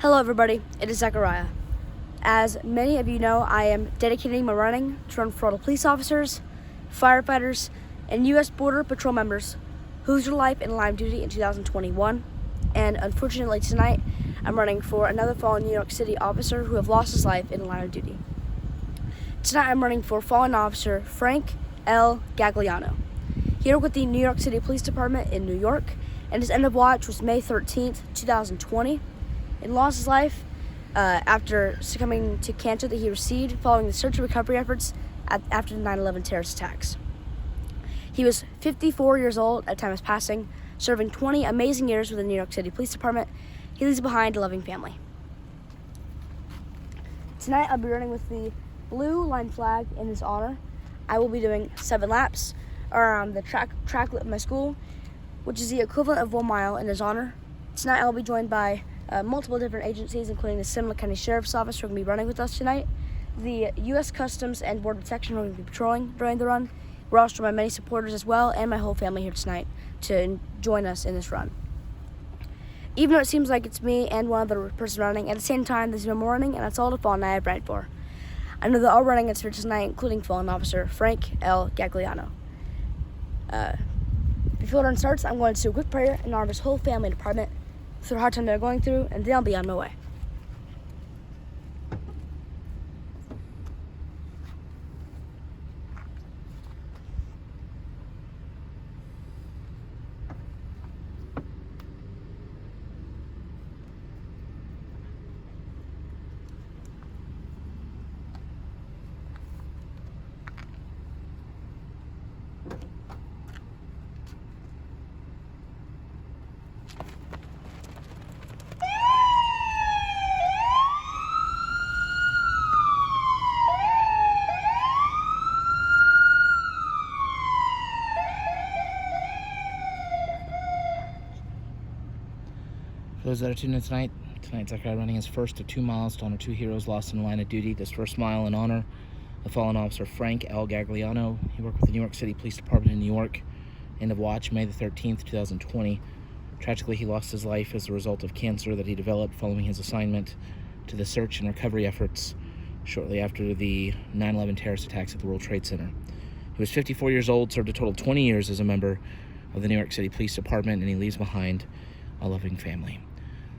Hello everybody, it is Zachariah. As many of you know, I am dedicating my running to run for all the police officers, firefighters, and U.S. Border Patrol members who lose their life in line of duty in 2021. And unfortunately tonight, I'm running for another fallen New York City officer who have lost his life in line of duty. Tonight I'm running for fallen officer Frank L. Gagliano. He worked with the New York City Police Department in New York, and his end of watch was May 13th, 2020. And lost his life after succumbing to cancer that he received following the search and recovery efforts after the 9/11 terrorist attacks. He was 54 years old at the time of his passing, serving 20 amazing years with the New York City Police Department. He leaves behind a loving family. Tonight I'll be running with the blue line flag in his honor. I will be doing 7 laps around the track at my school, which is the equivalent of 1 mile in his honor. Tonight I'll be joined by multiple different agencies, including the Seminole County Sheriff's Office, who are going to be running with us tonight. The U.S. Customs and Border Protection are going to be patrolling during the run. We're also joined by many supporters as well, and my whole family here tonight to join us in this run. Even though it seems like it's me and one other person running, at the same time, there's no more running, and that's all the fallen I have ran for. I know they're all running against here tonight, including fallen officer Frank L. Gagliano. Before the run starts, I'm going to do a quick prayer in honor of his whole family and department through the hard time they're going through, and then I'll be on my way. For those that are tuning in tonight, Zachariah running his first of 2 miles to honor 2 heroes lost in the line of duty. This first mile in honor of fallen officer Frank L. Gagliano. He worked with the New York City Police Department in New York. End of watch, May the 13th, 2020. Tragically, he lost his life as a result of cancer that he developed following his assignment to the search and recovery efforts shortly after the 9/11 terrorist attacks at the World Trade Center. He was 54 years old, served a total of 20 years as a member of the New York City Police Department, and he leaves behind a loving family.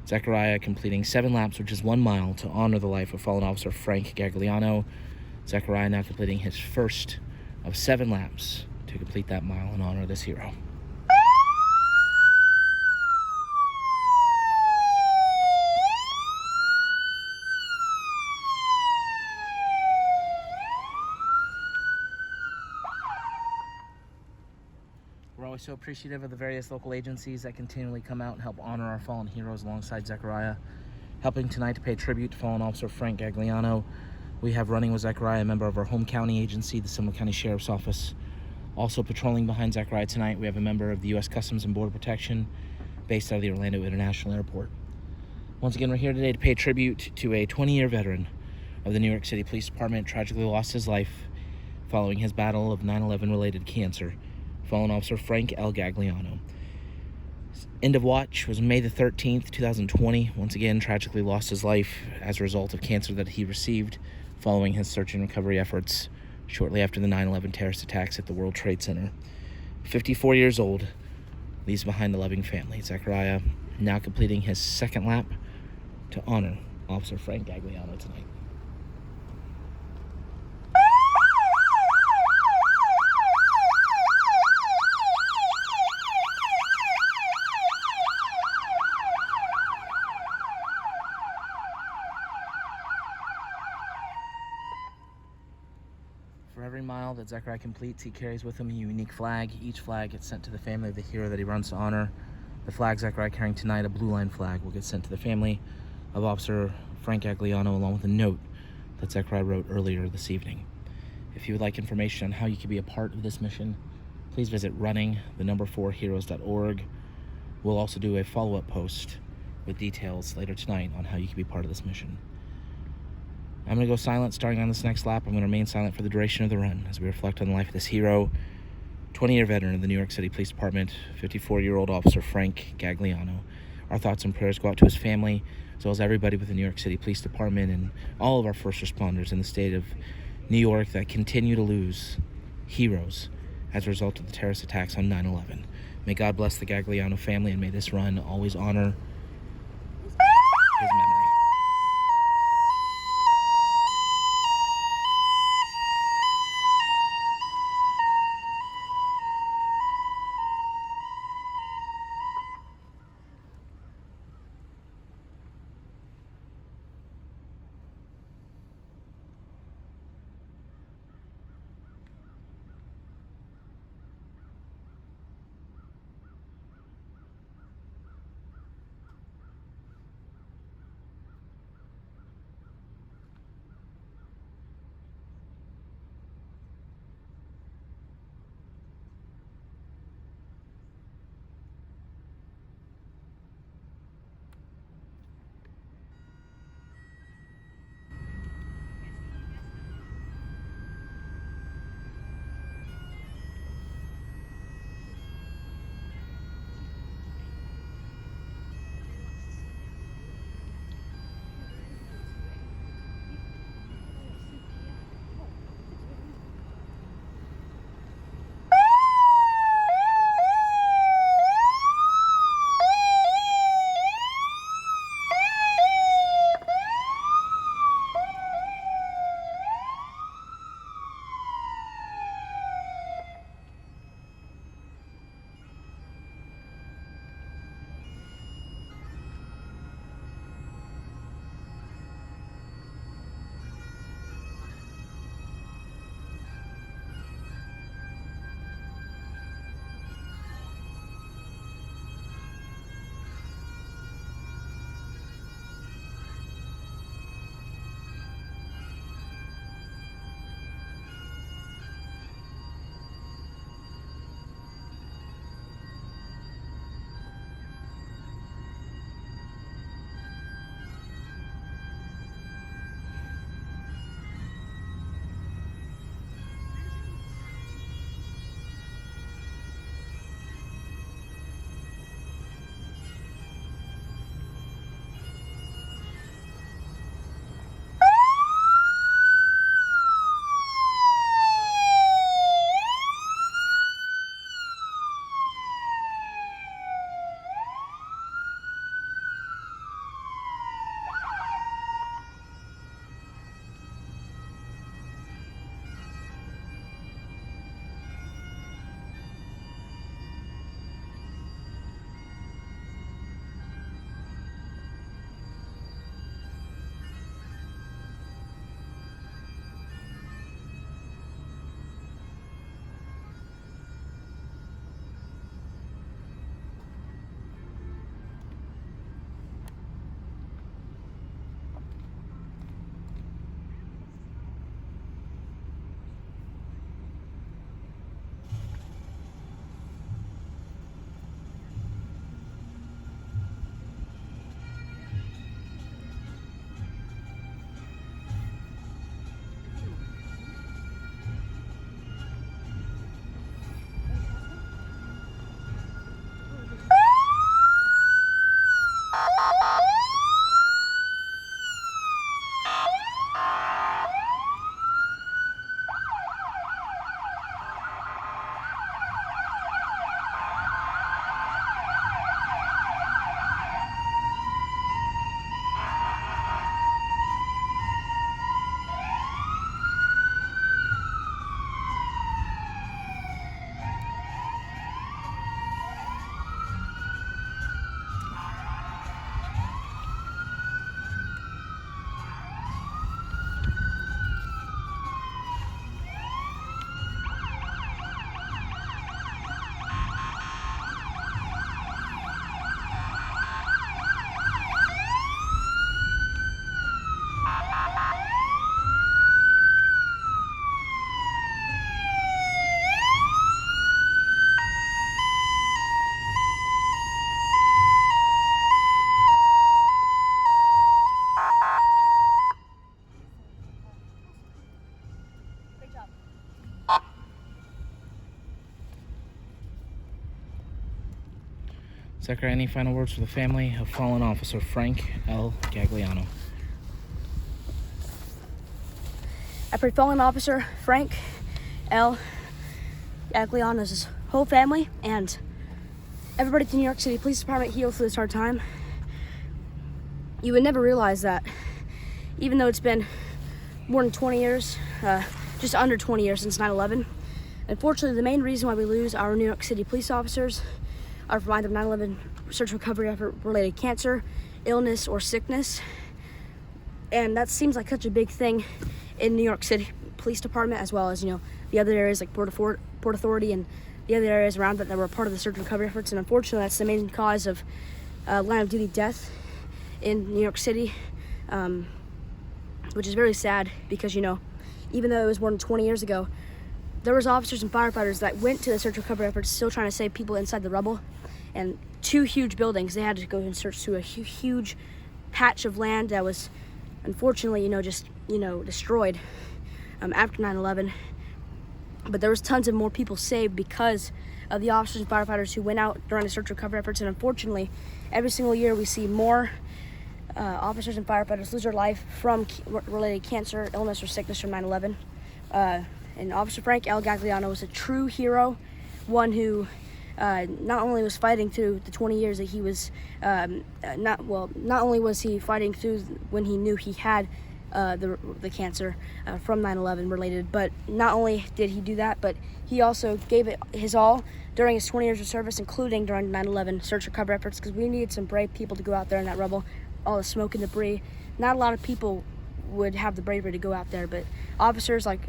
Zachariah completing 7 laps, which is 1 mile, to honor the life of fallen officer Frank Gagliano. Zachariah now completing his first of 7 laps to complete that mile in honor of this hero. We're always so appreciative of the various local agencies that continually come out and help honor our fallen heroes alongside Zachariah. Helping tonight to pay tribute to fallen officer Frank Gagliano, we have running with Zachariah a member of our home county agency, the Seminole County Sheriff's Office. Also patrolling behind Zachariah tonight, we have a member of the U.S. Customs and Border Protection based out of the Orlando International Airport. Once again, we're here today to pay tribute to a 20-year veteran of the New York City Police Department. Tragically lost his life following his battle of 9/11 related cancer. Fallen officer Frank L. Gagliano. End of watch was May the 13th, 2020. Once again, tragically lost his life as a result of cancer that he received following his search and recovery efforts shortly after the 9/11 terrorist attacks at the World Trade Center. 54 years old, leaves behind a loving family. Zachariah now completing his 2nd lap to honor Officer Frank Gagliano tonight. For every mile that Zachariah completes, he carries with him a unique flag. Each flag gets sent to the family of the hero that he runs to honor. The flag Zachariah carrying tonight, a blue line flag, will get sent to the family of Officer Frank Gagliano, along with a note that Zachariah wrote earlier this evening. If you would like information on how you can be a part of this mission, please visit running4heroes.org. We'll also do a follow-up post with details later tonight on how you can be part of this mission. I'm going to go silent starting on this next lap. I'm going to remain silent for the duration of the run as we reflect on the life of this hero, 20-year veteran of the New York City Police Department, 54-year-old Officer Frank Gagliano. Our thoughts and prayers go out to his family, as well as everybody with the New York City Police Department and all of our first responders in the state of New York that continue to lose heroes as a result of the terrorist attacks on 9/11. May God bless the Gagliano family, and may this run always honor his memory. Zachariah, any final words for the family of fallen officer Frank L. Gagliano? I pray fallen officer Frank L. Gagliano's whole family and everybody at the New York City Police Department heal through this hard time. You would never realize that, even though it's been more than 20 years, just under 20 years since 9/11. Unfortunately, the main reason why we lose our New York City police officers are from either 9/11 search and recovery effort related cancer, illness, or sickness. And that seems like such a big thing in New York City Police Department, as well as, the other areas like Port Authority and the other areas around that were part of the search and recovery efforts. And unfortunately, that's the main cause of line of duty death in New York City, which is very sad because, even though it was more than 20 years ago, there was officers and firefighters that went to the search and recovery efforts still trying to save people inside the rubble. And 2 huge buildings, they had to go and search through a huge patch of land that was unfortunately, destroyed after 9/11. But there was tons of more people saved because of the officers and firefighters who went out during the search and recovery efforts. And unfortunately, every single year we see more officers and firefighters lose their life from related cancer, illness, or sickness from 9/11. And Officer Frank L. Gagliano was a true hero, one who not only was fighting through the 20 years that he was not only was he fighting through when he knew he had the cancer from 9/11 related, but not only did he do that, but he also gave it his all during his 20 years of service, including during 9/11 search and recovery efforts, because we needed some brave people to go out there in that rubble, all the smoke and debris. Not a lot of people would have the bravery to go out there, but officers like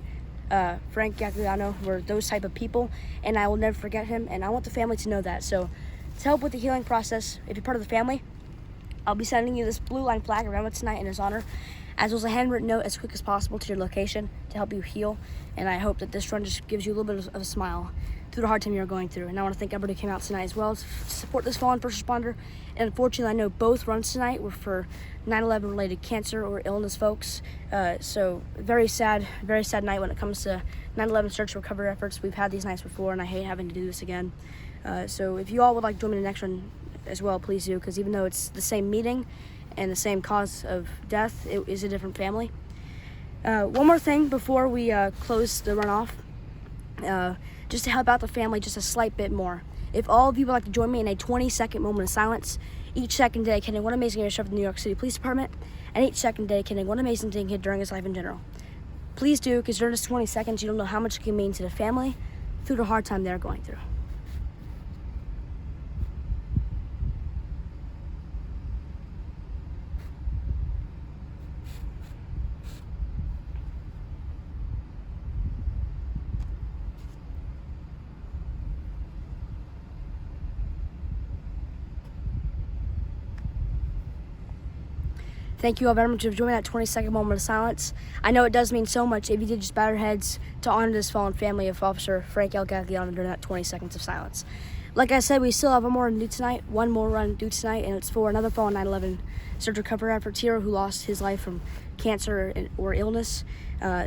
Frank Gagliano were those type of people, and I will never forget him, and I want the family to know that. So to help with the healing process, if you're part of the family, I'll be sending you this blue line flag around it tonight in his honor, as well as a handwritten note as quick as possible to your location to help you heal. And I hope that this run just gives you a little bit of a smile through the hard time you're going through. And I want to thank everybody who came out tonight as well to support this fallen first responder. And unfortunately, I know both runs tonight were for 9/11 related cancer or illness folks. So very sad night when it comes to 9/11 search and recovery efforts. We've had these nights before, and I hate having to do this again. So if you all would like to join me in the next one as well, please do, because even though it's the same meeting and the same cause of death, it is a different family. One more thing before we close the runoff, just to help out the family just a slight bit more. If all of you would like to join me in a 20-second moment of silence, each second dedicating one amazing year of the New York City Police Department, and each second dedicating one amazing thing he did during his life in general. Please do, because during this 20 seconds, you don't know how much it can mean to the family through the hard time they're going through. Thank you all very much for joining that 20-second moment of silence. I know it does mean so much if you did just bow your heads to honor this fallen family of Officer Frank L. Gagliano during that 20 seconds of silence. Like I said, we still have one more run due tonight, and it's for another fallen 9/11 search and recovery efforts hero who lost his life from cancer or illness.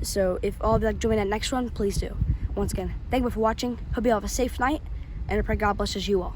So if all of you like to join that next run, please do. Once again, thank you for watching. Hope you all have a safe night, and I pray God blesses you all.